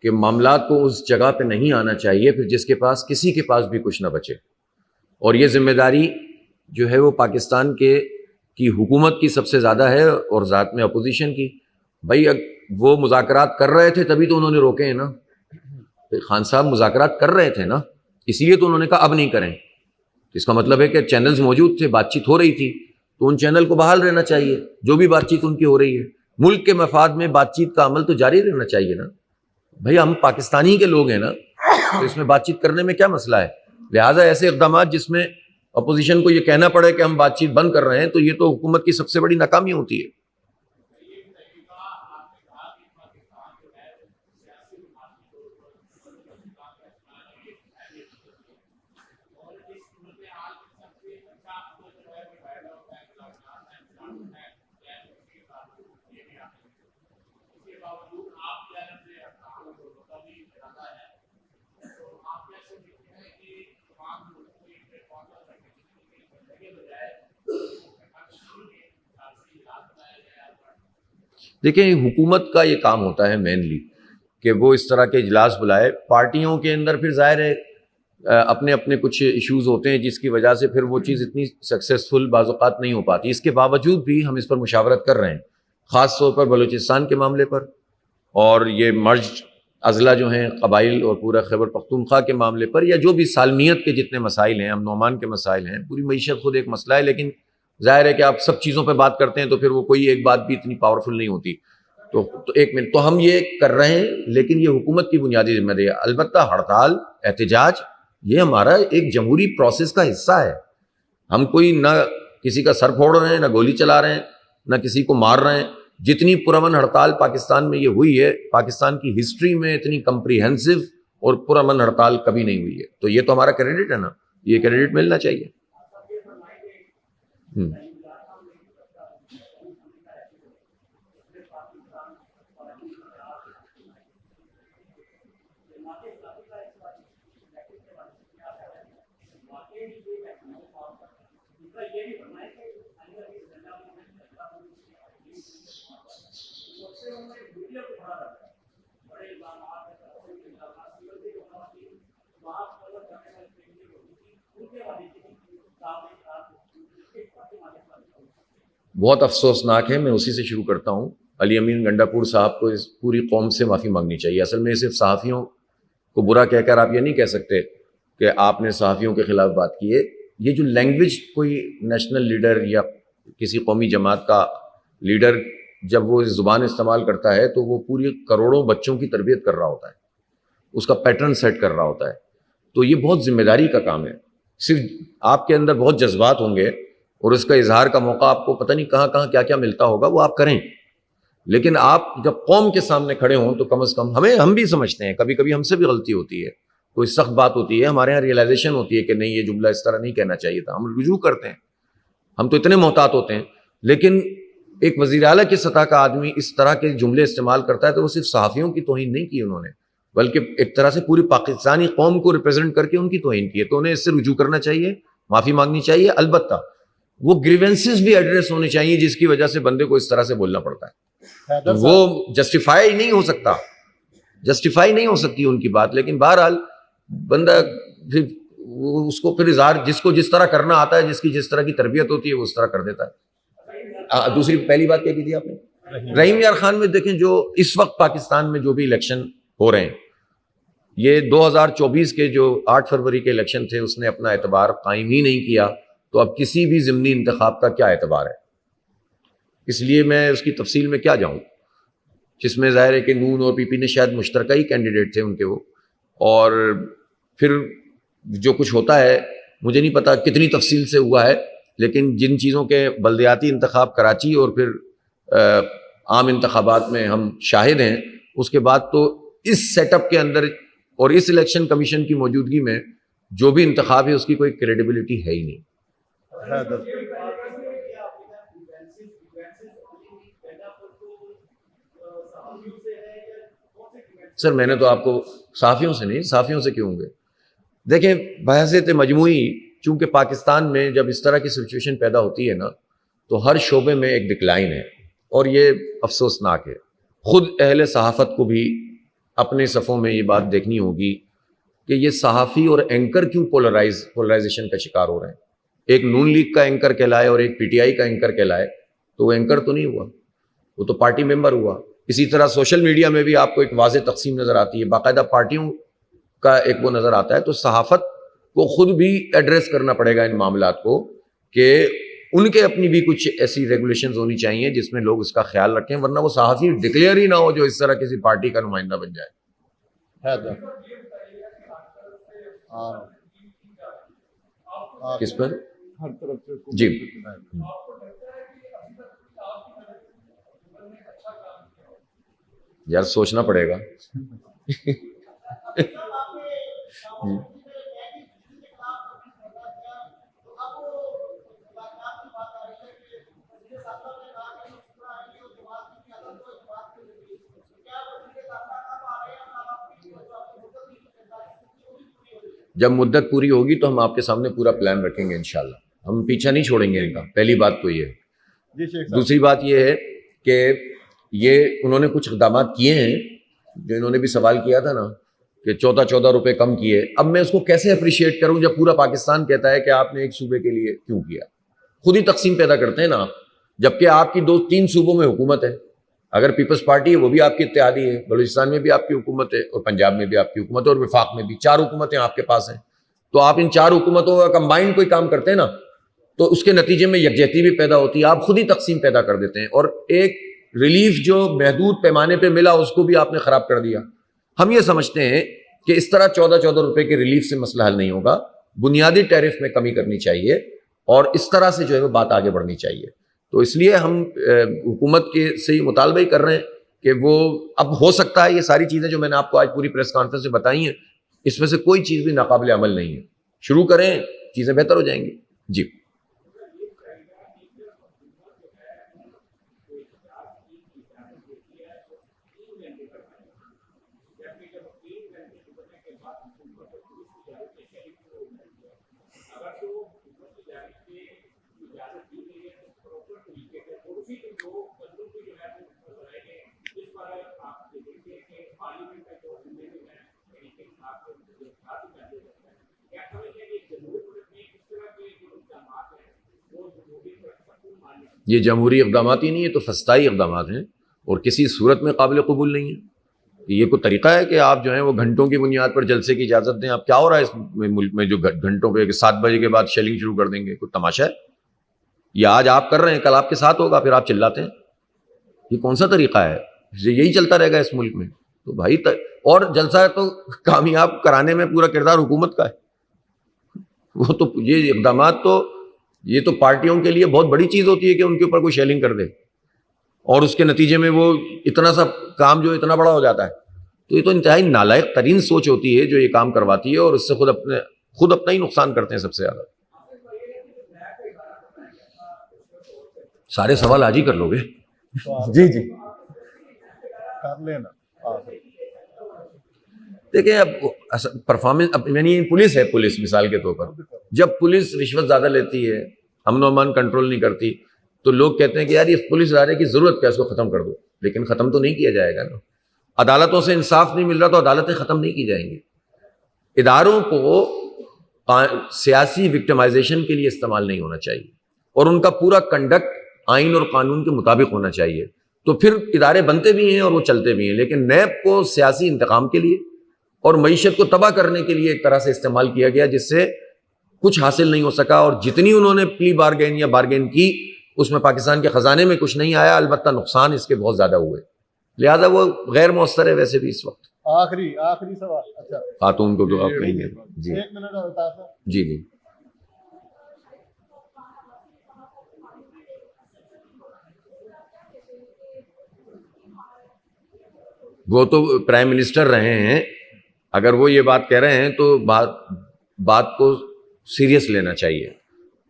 کہ معاملات کو اس جگہ پہ نہیں آنا چاہیے پھر جس کے پاس کسی کے پاس بھی کچھ نہ بچے. اور یہ ذمہ داری جو ہے وہ پاکستان کی حکومت کی سب سے زیادہ ہے اور ذات میں اپوزیشن کی. بھائی وہ مذاکرات کر رہے تھے تبھی تو انہوں نے روکے ہیں نا. خان صاحب مذاکرات کر رہے تھے نا، اسی لیے تو انہوں نے کہا اب نہیں کریں. اس کا مطلب ہے کہ چینلز موجود تھے، بات چیت ہو رہی تھی تو ان چینل کو بحال رہنا چاہیے. جو بھی بات چیت ان کی ہو رہی ہے ملک کے مفاد میں بات چیت کا عمل تو جاری رہنا چاہیے نا. بھئی ہم پاکستانی کے لوگ ہیں نا، تو اس میں بات چیت کرنے میں کیا مسئلہ ہے؟ لہٰذا ایسے اقدامات جس میں اپوزیشن کو یہ کہنا پڑے کہ ہم بات چیت بند کر رہے ہیں تو یہ تو حکومت کی سب سے بڑی ناکامی ہوتی ہے. دیکھیں، حکومت کا یہ کام ہوتا ہے مینلی کہ وہ اس طرح کے اجلاس بلائے. پارٹیوں کے اندر پھر ظاہر ہے اپنے اپنے کچھ ایشوز ہوتے ہیں جس کی وجہ سے پھر وہ چیز اتنی سکسیسفل بعض اوقات نہیں ہو پاتی. اس کے باوجود بھی ہم اس پر مشاورت کر رہے ہیں، خاص طور پر بلوچستان کے معاملے پر اور یہ مرجڈ اضلاع جو ہیں قبائل اور پورا خیبر پختونخوا کے معاملے پر، یا جو بھی سالمیت کے جتنے مسائل ہیں، امن و امان کے مسائل ہیں. پوری معیشت خود ایک مسئلہ ہے، لیکن ظاہر ہے کہ آپ سب چیزوں پہ بات کرتے ہیں تو پھر وہ کوئی ایک بات بھی اتنی پاورفل نہیں ہوتی. تو ایک منٹ، تو ہم یہ کر رہے ہیں لیکن یہ حکومت کی بنیادی ذمہ داری ہے. البتہ ہڑتال، احتجاج یہ ہمارا ایک جمہوری پروسیس کا حصہ ہے. ہم کوئی نہ کسی کا سر پھوڑ رہے ہیں، نہ گولی چلا رہے ہیں، نہ کسی کو مار رہے ہیں. جتنی پرامن ہڑتال پاکستان میں یہ ہوئی ہے، پاکستان کی ہسٹری میں اتنی کمپریہنسو اور پرامن ہڑتال کبھی نہیں ہوئی ہے. تو یہ تو ہمارا کریڈٹ ہے نا، یہ کریڈٹ ملنا چاہیے. بہت افسوسناک ہے. میں اسی سے شروع کرتا ہوں. علی امین گنڈا پور صاحب کو اس پوری قوم سے معافی مانگنی چاہیے. اصل میں صرف صحافیوں کو برا کہہ کر آپ یہ نہیں کہہ سکتے کہ آپ نے صحافیوں کے خلاف بات کی ہے. یہ جو لینگویج کوئی نیشنل لیڈر یا کسی قومی جماعت کا لیڈر جب وہ زبان استعمال کرتا ہے تو وہ پوری کروڑوں بچوں کی تربیت کر رہا ہوتا ہے, اس کا پیٹرن سیٹ کر رہا ہوتا ہے. تو یہ بہت ذمہ داری کا کام ہے. صرف آپ کے اندر بہت جذبات ہوں گے اور اس کا اظہار کا موقع آپ کو پتہ نہیں کہاں کہاں کیا کیا ملتا ہوگا, وہ آپ کریں. لیکن آپ جب قوم کے سامنے کھڑے ہوں تو کم از کم ہم بھی سمجھتے ہیں کبھی کبھی ہم سے بھی غلطی ہوتی ہے, کوئی سخت بات ہوتی ہے, ہمارے یہاں ریئلائزیشن ہوتی ہے کہ نہیں یہ جملہ اس طرح نہیں کہنا چاہیے تھا, ہم رجوع کرتے ہیں. ہم تو اتنے محتاط ہوتے ہیں. لیکن ایک وزیر اعلیٰ کی سطح کا آدمی اس طرح کے جملے استعمال کرتا ہے تو وہ صرف صحافیوں کی توہین نہیں کی انہوں نے, بلکہ ایک طرح سے پوری پاکستانی قوم کو ریپرزینٹ کر کے ان کی توہین کی ہے. تو انہیں اس سے رجوع کرنا چاہیے, معافی مانگنی چاہیے. البتہ وہ گریونسز بھی ایڈریس ہونے چاہیے جس کی وجہ سے بندے کو اس طرح سے بولنا پڑتا ہے. وہ جسٹیفائی نہیں ہو سکتا, جسٹیفائی نہیں ہو سکتی ان کی بات. لیکن بہرحال بندہ پھر اس کو پھر اظہار جس کو جس طرح کرنا آتا ہے, جس کی جس طرح کی تربیت ہوتی ہے وہ اس طرح کر دیتا ہے. دوسری پہلی بات کیا کی تھی آپ نے؟ رحیم یار خان میں دیکھیں جو اس وقت پاکستان میں جو بھی الیکشن ہو رہے ہیں, یہ 2024 کے جو 8 فروری کے الیکشن تھے اس نے اپنا اعتبار قائم ہی نہیں کیا, تو اب کسی بھی ضمنی انتخاب کا کیا اعتبار ہے؟ اس لیے میں اس کی تفصیل میں کیا جاؤں, جس میں ظاہر ہے کہ نون اور پی پی نے شاید مشترکہ ہی کینڈیڈیٹ تھے ان کے وہ, اور پھر جو کچھ ہوتا ہے مجھے نہیں پتا کتنی تفصیل سے ہوا ہے, لیکن جن چیزوں کے بلدیاتی انتخاب کراچی اور پھر عام انتخابات میں ہم شاہد ہیں, اس کے بعد تو اس سیٹ اپ کے اندر اور اس الیکشن کمیشن کی موجودگی میں جو بھی انتخاب ہے اس کی کوئی کریڈیبلٹی ہے ہی نہیں. سر میں نے تو آپ کو صحافیوں سے نہیں, صحافیوں سے کیوں ہوں گے؟ دیکھیں بحثیت مجموعی چونکہ پاکستان میں جب اس طرح کی سچویشن پیدا ہوتی ہے نا تو ہر شعبے میں ایک ڈکلائن ہے, اور یہ افسوسناک ہے. خود اہل صحافت کو بھی اپنے صفوں میں یہ بات دیکھنی ہوگی کہ یہ صحافی اور اینکر کیوں پولرائزیشن کا شکار ہو رہے ہیں. ایک نون لیگ کا اینکر کہلائے اور ایک پی ٹی آئی کا اینکر کہلائے تو وہ اینکر تو نہیں ہوا, وہ تو پارٹی ممبر ہوا. اسی طرح سوشل میڈیا میں بھی آپ کو ایک واضح تقسیم نظر آتی ہے, باقاعدہ پارٹیوں کا ایک وہ نظر آتا ہے. تو صحافت کو خود بھی ایڈریس کرنا پڑے گا ان معاملات کو کہ ان کے اپنی بھی کچھ ایسی ریگولیشنز ہونی چاہیے جس میں لوگ اس کا خیال رکھیں, ورنہ وہ صحافی ڈکلیئر ہی نہ ہو جو اس طرح کسی پارٹی کا نمائندہ بن جائے. کس پر؟ ہر طرف سے جی یار سوچنا پڑے گا. جب مدت پوری ہوگی تو ہم آپ کے سامنے پورا پلان رکھیں گے انشاءاللہ, ہم پیچھا نہیں چھوڑیں گے ان کا. پہلی بات تو یہ ہے. دوسری بات یہ ہے کہ یہ انہوں نے کچھ اقدامات کیے ہیں جو انہوں نے بھی سوال کیا تھا نا کہ 14 روپے کم کیے. اب میں اس کو کیسے اپریشیٹ کروں جب پورا پاکستان کہتا ہے کہ آپ نے ایک صوبے کے لیے کیوں کیا؟ خود ہی تقسیم پیدا کرتے ہیں نا آپ, جبکہ آپ کی 2-3 صوبوں میں حکومت ہے. اگر پیپلز پارٹی ہے وہ بھی آپ کی اتحادی ہے, بلوچستان میں بھی آپ کی حکومت ہے, اور پنجاب میں بھی آپ کی حکومت ہے, اور وفاق میں بھی 4 حکومتیں آپ کے پاس ہیں. تو آپ ان 4 حکومتوں کا کمبائنڈ کوئی کام کرتے ہیں نا تو اس کے نتیجے میں یکجہتی بھی پیدا ہوتی ہے. آپ خود ہی تقسیم پیدا کر دیتے ہیں, اور ایک ریلیف جو محدود پیمانے پہ ملا اس کو بھی آپ نے خراب کر دیا. ہم یہ سمجھتے ہیں کہ اس طرح 14 روپے کے ریلیف سے مسئلہ حل نہیں ہوگا, بنیادی ٹیرف میں کمی کرنی چاہیے, اور اس طرح سے جو ہے وہ بات آگے بڑھنی چاہیے. تو اس لیے ہم حکومت کے سے یہ مطالبہ ہی کر رہے ہیں کہ وہ اب ہو سکتا ہے یہ ساری چیزیں جو میں نے آپ کو آج پوری پریس کانفرنس میں بتائی ہیں اس میں سے کوئی چیز بھی ناقابل عمل نہیں ہے. شروع کریں, چیزیں بہتر ہو جائیں گی. جی یہ جمہوری اقدامات ہی نہیں ہے تو فسطائی اقدامات ہیں اور کسی صورت میں قابل قبول نہیں ہے. یہ کوئی طریقہ ہے کہ آپ جو ہیں وہ گھنٹوں کی بنیاد پر جلسے کی اجازت دیں؟ آپ کیا ہو رہا ہے اس ملک میں جو گھنٹوں پہ 7 بجے کے بعد شیلنگ شروع کر دیں گے؟ کوئی تماشا ہے؟ یہ آج آپ کر رہے ہیں، کل آپ کے ساتھ ہوگا، پھر آپ چلاتے ہیں. یہ کون سا طریقہ ہے؟ یہی چلتا رہے گا اس ملک میں تو بھائی. اور جلسہ ہے تو کامیاب کرانے میں پورا کردار حکومت کا ہے. وہ تو یہ اقدامات تو یہ تو پارٹیوں کے لیے بہت بڑی چیز ہوتی ہے کہ ان کے اوپر کوئی شیلنگ کر دے اور اس کے نتیجے میں وہ اتنا سا کام جو اتنا بڑا ہو جاتا ہے. تو یہ تو انتہائی نالائق ترین سوچ ہوتی ہے جو یہ کام کرواتی ہے اور اس سے خود اپنا ہی نقصان کرتے ہیں سب سے زیادہ. سارے سوال آج ہی کر لو گے؟ جی جی کر لینا. دیکھیں اب پرفارمنس یعنی پولیس ہے، پولیس مثال کے طور پر جب پولیس رشوت زیادہ لیتی ہے، امن و امان کنٹرول نہیں کرتی، تو لوگ کہتے ہیں کہ یار یہ پولیس ادارے کی ضرورت کیا، اس کو ختم کر دو. لیکن ختم تو نہیں کیا جائے گا نا. عدالتوں سے انصاف نہیں مل رہا تو عدالتیں ختم نہیں کی جائیں گی. اداروں کو سیاسی وکٹمائزیشن کے لیے استعمال نہیں ہونا چاہیے اور ان کا پورا کنڈکٹ آئین اور قانون کے مطابق ہونا چاہیے. تو پھر ادارے بنتے بھی ہیں اور وہ چلتے بھی ہیں. لیکن نیب کو سیاسی انتقام کے لیے اور معیشت کو تباہ کرنے کے لیے ایک طرح سے استعمال کیا گیا جس سے کچھ حاصل نہیں ہو سکا. اور جتنی انہوں نے پلی بارگین یا بارگین کی اس میں پاکستان کے خزانے میں کچھ نہیں آیا، البتہ نقصان اس کے بہت زیادہ ہوئے. لہذا وہ غیر مؤثر ہے ویسے بھی اس وقت. آخری سوال. اچھا خاتون کو تو آپ کہیں گے. جی 1 منٹ الطاف صاحب. جی جی وہ تو پرائم منسٹر رہے ہیں، اگر وہ یہ بات کہہ رہے ہیں تو بات کو سیریس لینا چاہیے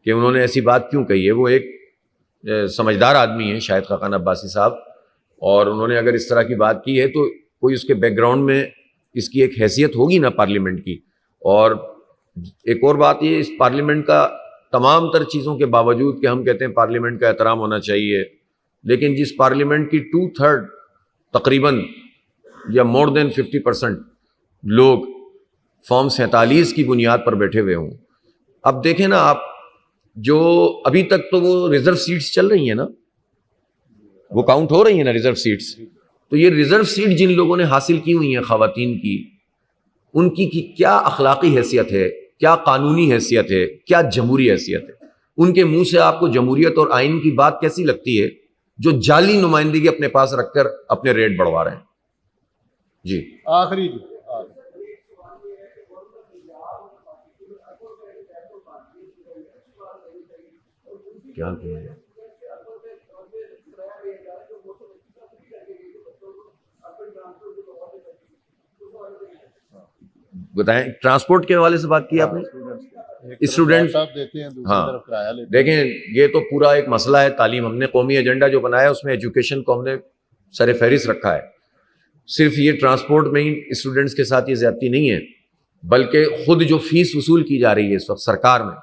کہ انہوں نے ایسی بات کیوں کہی ہے. وہ ایک سمجھدار آدمی ہیں شاہد خاقان عباسی صاحب، اور انہوں نے اگر اس طرح کی بات کی ہے تو کوئی اس کے بیک گراؤنڈ میں اس کی ایک حیثیت ہوگی نا پارلیمنٹ کی. اور ایک اور بات یہ، اس پارلیمنٹ کا تمام تر چیزوں کے باوجود کہ ہم کہتے ہیں پارلیمنٹ کا احترام ہونا چاہیے، لیکن جس پارلیمنٹ کی 2/3 تقریباً یا مور دین 50% لوگ فارم 47 کی بنیاد پر بیٹھے ہوئے ہوں. اب دیکھیں نا آپ، جو ابھی تک تو وہ ریزرو سیٹس چل رہی ہیں نا، وہ کاؤنٹ ہو رہی ہیں نا ریزرو سیٹس. تو یہ ریزرو سیٹ جن لوگوں نے حاصل کی ہوئی ہیں خواتین کی، ان کی کیا اخلاقی حیثیت ہے، کیا قانونی حیثیت ہے، کیا جمہوری حیثیت ہے؟ ان کے منہ سے آپ کو جمہوریت اور آئین کی بات کیسی لگتی ہے جو جعلی نمائندگی اپنے پاس رکھ کر اپنے ریٹ بڑھوا رہے ہیں؟ جی آخری کیا کہیں گے؟ بتائیں. ٹرانسپورٹ کے حوالے سے بات کی آپ نے. اسٹوڈنٹ دیتے ہیں، دوسری ہاں طرف کرایہ لیتے ہیں. دیکھیں یہ تو پورا ایک مسئلہ ہے تعلیم. ہم نے قومی ایجنڈا جو بنایا اس میں ایجوکیشن کو ہم نے سر فہرست رکھا ہے. صرف یہ ٹرانسپورٹ میں ہی اسٹوڈنٹس کے ساتھ یہ زیادتی نہیں ہے، بلکہ خود جو فیس وصول کی جا رہی ہے اس وقت سرکار میں،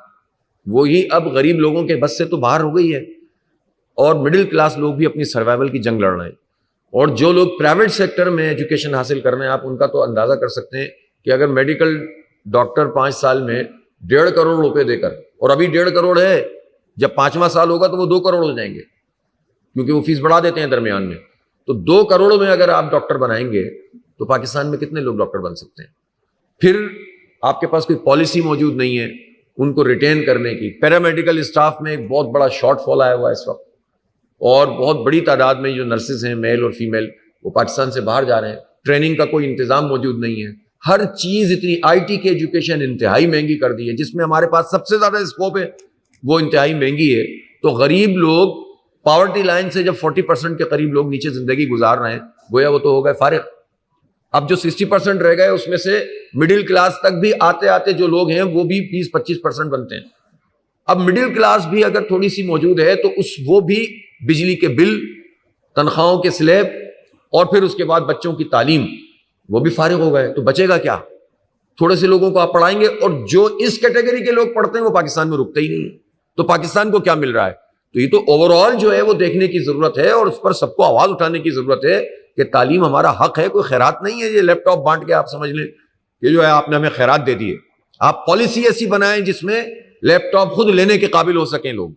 وہی اب غریب لوگوں کے بس سے تو باہر ہو گئی ہے اور مڈل کلاس لوگ بھی اپنی سروائیول کی جنگ لڑ رہے ہیں. اور جو لوگ پرائیویٹ سیکٹر میں ایجوکیشن حاصل کر رہے ہیں، آپ ان کا تو اندازہ کر سکتے ہیں کہ اگر میڈیکل ڈاکٹر 5 سال میں 1.5 کروڑ روپے دے کر، اور ابھی 1.5 کروڑ ہے، جب 5واں سال ہوگا تو وہ 2 کروڑ ہو جائیں گے کیونکہ وہ فیس بڑھا دیتے ہیں درمیان میں. تو 2 کروڑ میں اگر آپ ڈاکٹر بنائیں گے تو پاکستان میں کتنے لوگ ڈاکٹر بن سکتے ہیں؟ پھر آپ کے پاس کوئی پالیسی موجود نہیں ہے ان کو ریٹین کرنے کی. پیرامیڈیکل اسٹاف میں ایک بہت بڑا شارٹ فال آیا ہوا ہے اس وقت، اور بہت بڑی تعداد میں جو نرسز ہیں میل اور فیمیل وہ پاکستان سے باہر جا رہے ہیں. ٹریننگ کا کوئی انتظام موجود نہیں ہے. ہر چیز اتنی IT کی ایجوکیشن انتہائی مہنگی کر دی ہے، جس میں ہمارے پاس سب سے زیادہ اسکوپ ہے وہ انتہائی مہنگی ہے. تو غریب لوگ پاورٹی لائن سے جب 40% کے قریب لوگ نیچے زندگی گزار رہے ہیں، گویا وہ تو ہو گئے فارغ. اب جو 60% رہ گئے اس میں سے مڈل کلاس تک بھی آتے آتے جو لوگ ہیں وہ بھی 20-25% بنتے ہیں. اب مڈل کلاس بھی اگر تھوڑی سی موجود ہے تو وہ بھی بجلی کے بل، تنخواہوں کے سلیب اور پھر اس کے بعد بچوں کی تعلیم، وہ بھی فارغ ہو گئے. تو بچے گا کیا؟ تھوڑے سے لوگوں کو آپ پڑھائیں گے اور جو اس کیٹیگری کے لوگ پڑھتے ہیں وہ پاکستان میں رکتے ہی نہیں. تو پاکستان کو کیا مل رہا ہے؟ تو یہ تو اوور آل جو ہے وہ دیکھنے کی ضرورت ہے اور اس پر سب کو آواز اٹھانے کی ضرورت ہے کہ تعلیم ہمارا حق ہے، کوئی خیرات نہیں ہے. یہ لیپ ٹاپ بانٹ کے آپ سمجھ لیں کہ جو ہے آپ نے ہمیں خیرات دے دی ہے. آپ پالیسی ایسی بنائیں جس میں لیپ ٹاپ خود لینے کے قابل ہو سکیں لوگ.